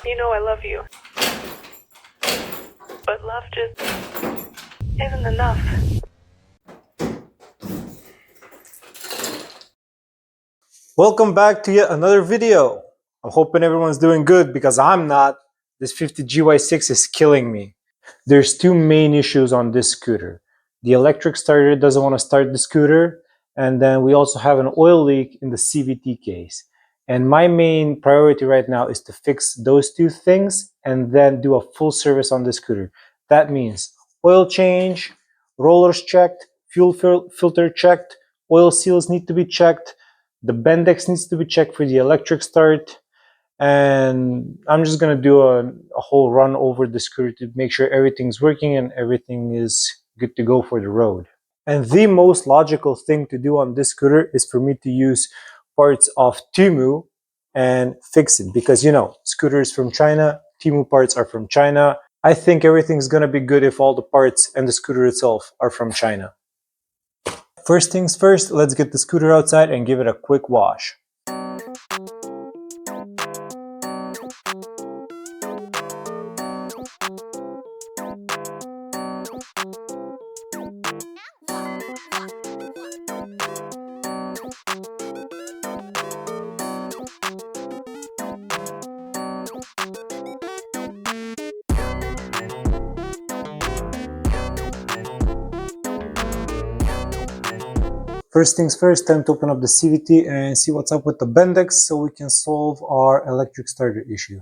You know I love you. But love just isn't enough. Welcome back to yet another video. I'm hoping everyone's doing good because I'm not. This 50 GY6 is killing me. There's two main issues on this scooter. The electric starter doesn't want to start the scooter, and then we also have an oil leak in the CVT case. And my main priority right now is to fix those two things and then do a full service on the scooter. That means oil change, rollers checked, fuel filter checked, oil seals need to be checked, the Bendix needs to be checked for the electric start, and I'm just gonna do a whole run over the scooter to make sure everything's working and everything is good to go for the road. And the most logical thing to do on this scooter is for me to use parts of TEMU and fix it, because you know, scooters from China, TEMU parts are from China. I think everything's gonna be good if all the parts and the scooter itself are from China. First things first, let's get the scooter outside and give it a quick wash. First things first, time to open up the CVT and see what's up with the Bendix so we can solve our electric starter issue.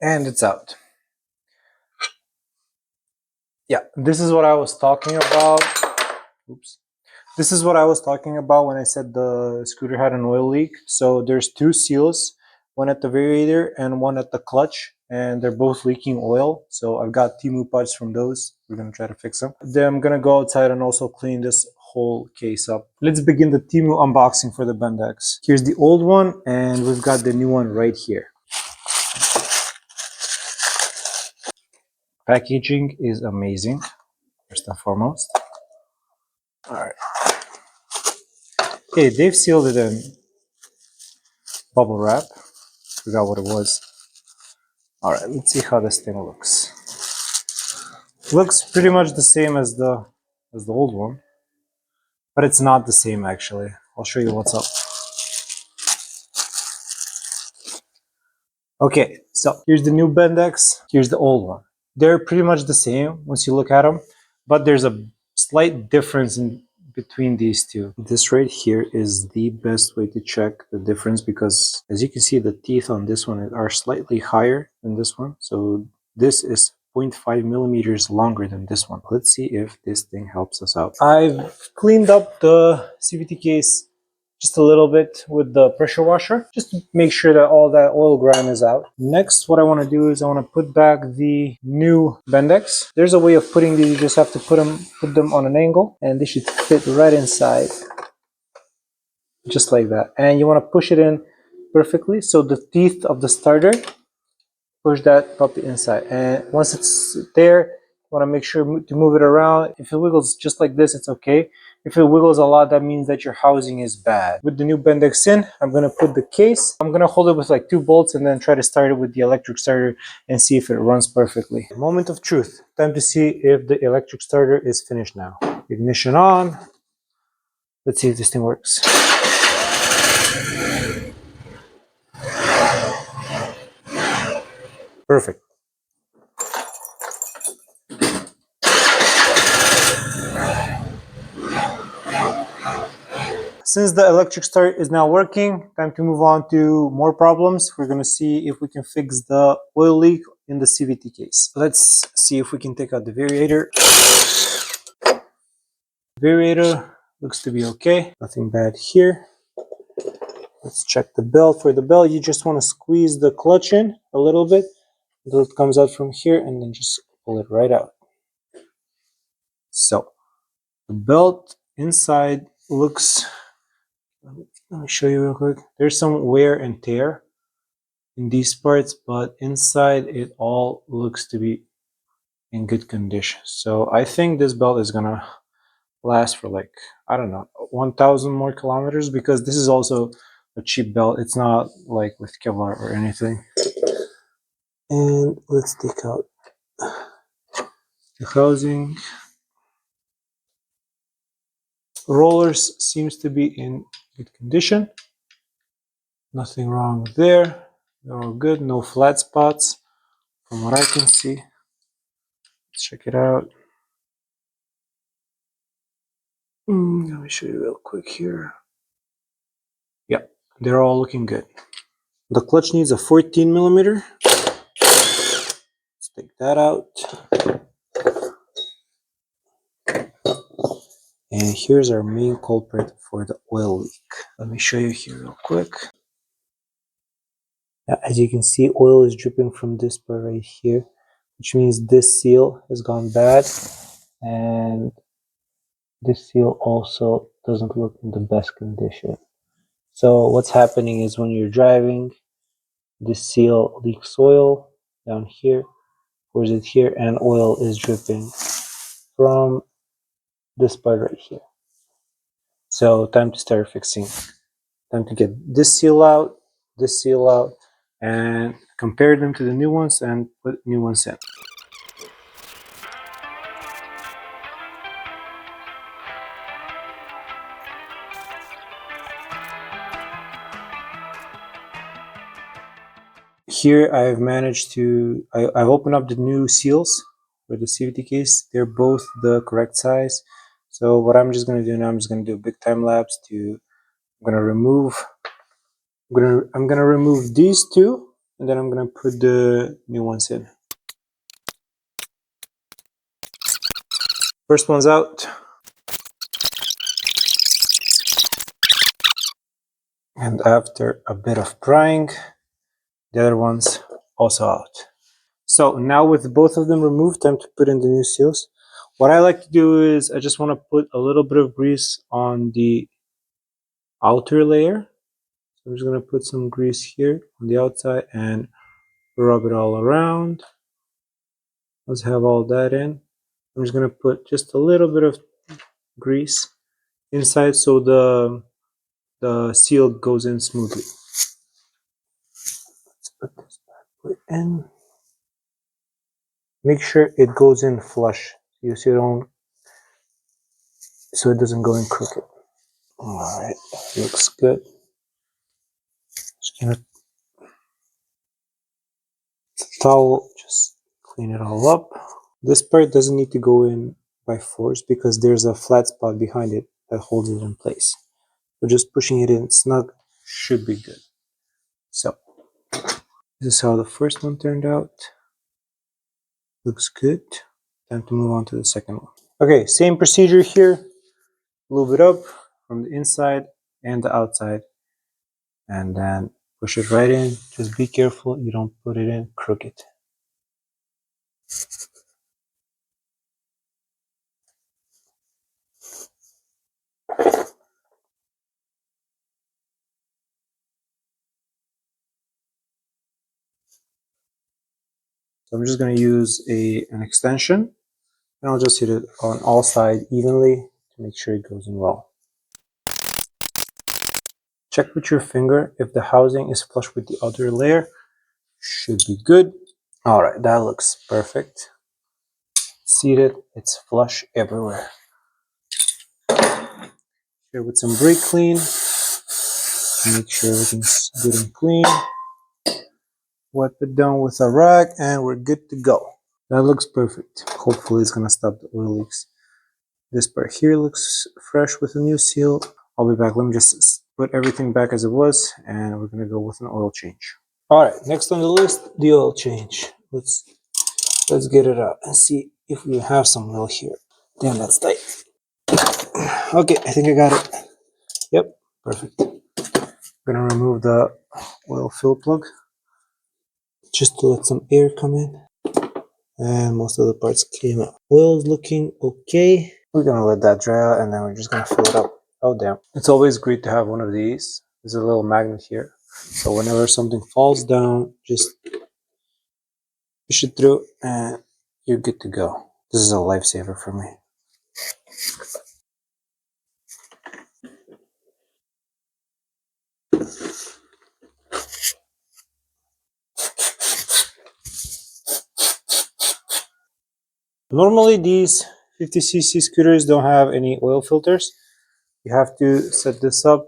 And it's out. Yeah, this is what I was talking about. Oops. This is what I was talking about when I said the scooter had an oil leak. So there's two seals, one at the variator and one at the clutch, and they're both leaking oil. So I've got TEMU parts from those. We're gonna try to fix them. Then I'm gonna go outside and also clean this whole case up. Let's begin the TEMU unboxing for the Bendix. Here's the old one, and we've got the new one right here. Packaging is amazing, first and foremost. All right. Okay, they've sealed it in bubble wrap. Forgot what it was. All right, let's see how this thing looks. Looks pretty much the same as the old one, but it's not the same actually. I'll show you what's up. Okay, so here's the new Bendix. Here's the old one. They're pretty much the same once you look at them, but there's a slight difference in between these two. This right here is the best way to check the difference, because as you can see, the teeth on this one are slightly higher than this one. So this is 0.5 millimeters longer than this one. Let's see if this thing helps us out. I've cleaned up the CVT case just a little bit with the pressure washer, just to make sure that all that oil grime is out. Next, what I want to do is I want to put back the new Bendix. There's a way of putting these. You just have to put them on an angle, and they should fit right inside, just like that. And you want to push it in perfectly, so the teeth of the starter, push that puppy inside. And once it's there, you want to make sure to move it around. If it wiggles just like this, it's okay. If it wiggles a lot, that means that your housing is bad. With the new Bendix in, I'm going to put the case. I'm going to hold it with like 2 bolts and then try to start it with the electric starter and see if it runs perfectly. Moment of truth. Time to see if the electric starter is finished now. Ignition on. Let's see if this thing works. Perfect. Since the electric start is now working, time to move on to more problems. We're going to see if we can fix the oil leak in the CVT case. Let's see if we can take out the variator. Variator looks to be okay. Nothing bad here. Let's check the belt. For the belt, you just want to squeeze the clutch in a little bit until it comes out from here, and then just pull it right out. So the belt inside looks... Let me show you real quick. There's some wear and tear in these parts, but inside it all looks to be in good condition. So I think this belt is gonna last for like, I don't know, 1,000 more kilometers, because this is also a cheap belt. It's not like with Kevlar or anything. And let's take out the housing. Rollers seems to be in good condition. Nothing wrong there. They're all good. No flat spots from what I can see. Let's check it out. Let me show you real quick here. Yep, they're all looking good. The clutch needs a 14 millimeter. Let's take that out. And here's our main culprit for the oil leak. Let me show you here real quick. Now, as you can see, oil is dripping from this part right here, which means this seal has gone bad, and this seal also doesn't look in the best condition. So what's happening is when you're driving, this seal leaks oil down here, pours it here, and oil is dripping from this part right here. So time to start fixing. Time to get this seal out, and compare them to the new ones and put new ones in. Here I've managed to, I've opened up the new seals for the CVT case. They're both the correct size. So what I'm just going to do now, I'm just going to do a big time lapse to, I'm going to remove these two, and then I'm going to put the new ones in. First one's out. And after a bit of prying, the other one's also out. So now with both of them removed, time to put in the new seals. What I like to do is I just want to put a little bit of grease on the outer layer. So I'm just going to put some grease here on the outside and rub it all around. Let's have all that in. I'm just going to put just a little bit of grease inside so the seal goes in smoothly. Let's put this back in. Make sure it goes in flush. So it doesn't go in crooked. Alright, looks good. Just gonna towel, just clean it all up. This part doesn't need to go in by force because there's a flat spot behind it that holds it in place. So just pushing it in snug should be good. So this is how the first one turned out. Looks good. Time to move on to the second one. Okay, same procedure here. Lube it up from the inside and the outside, and then push it right in. Just be careful you don't put it in crooked. So I'm just going to use an extension, and I'll just hit it on all sides evenly to make sure it goes in well. Check with your finger if the housing is flush with the outer layer. Should be good. Alright, that looks perfect. Seated, it's flush everywhere. Here with some brake clean. Make sure everything's good and clean. Wipe it down with a rag and we're good to go. That looks perfect. Hopefully it's gonna stop the oil leaks. This part here looks fresh with a new seal. I'll be back. Let me just put everything back as it was and we're gonna go with an oil change. Alright, next on the list, the oil change. Let's get it out and see if we have some oil here. Damn, that's tight. Okay, I think I got it. Yep, perfect. I'm gonna remove the oil fill plug just to let some air come in. And most of the parts came out. Oil is looking okay. We're gonna let that dry out and then we're just gonna fill it up. Oh damn. It's always great to have one of these. There's a little magnet here. So whenever something falls down, just push it through and you're good to go. This is a lifesaver for me. Normally these 50cc scooters don't have any oil filters. You have to set this up.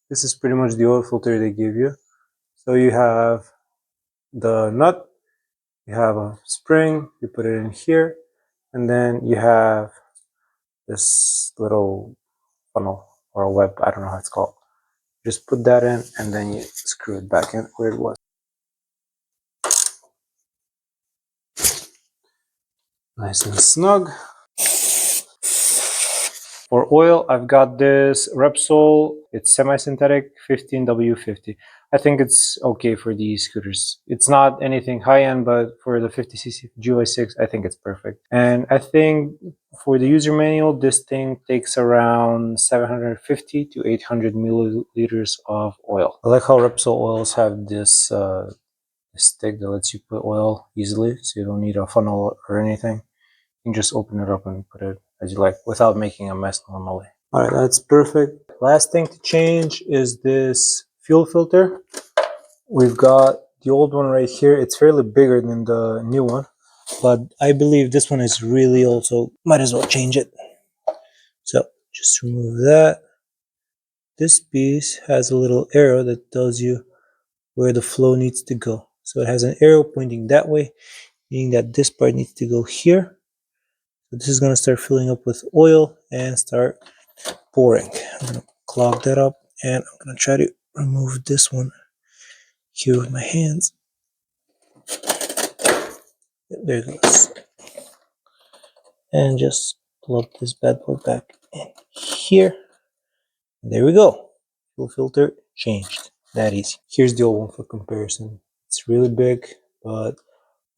This is pretty much the oil filter they give you. So you have the nut, you have a spring, you put it in here, and then you have this little funnel or a web, I don't know how it's called. Just put that in and then you screw it back in where it was. Nice and snug. For oil, I've got this Repsol. It's semi-synthetic 15W50. I think it's okay for these scooters. It's not anything high-end, but for the 50cc GY6, I think it's perfect. And I think for the user manual, this thing takes around 750 to 800 milliliters of oil. I like how Repsol oils have this stick that lets you put oil easily, so you don't need a funnel or anything. You can just open it up and put it as you like without making a mess normally. All right, that's perfect. Last thing to change is this fuel filter. We've got the old one right here. It's fairly bigger than the new one, but I believe this one is really old, so might as well change it. So just remove that. This piece has a little arrow that tells you where the flow needs to go. So it has an arrow pointing that way, meaning that this part needs to go here. So this is going to start filling up with oil and start pouring. I'm going to clog that up and I'm going to try to remove this one here with my hands. There it goes. And just plug this bad boy back in here. And there we go. Fuel filter changed. That easy. Here's the old one for comparison. It's really big, but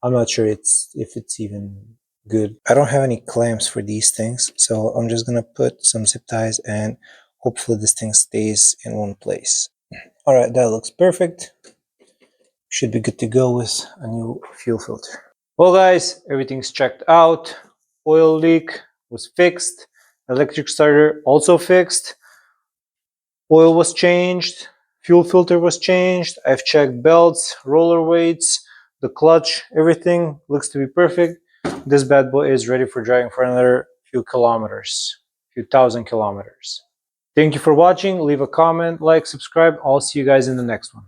I'm not sure if it's even good. I don't have any clamps for these things, so I'm just gonna put some zip ties and hopefully this thing stays in one place. All right, that looks perfect. Should be good to go with a new fuel filter. Well guys, everything's checked out. Oil leak was fixed. Electric starter also fixed. Oil was changed. Fuel filter was changed. I've checked belts, roller weights, the clutch, everything looks to be perfect. This bad boy is ready for driving for another few kilometers, few thousand kilometers. Thank you for watching. Leave a comment, like, subscribe. I'll see you guys in the next one.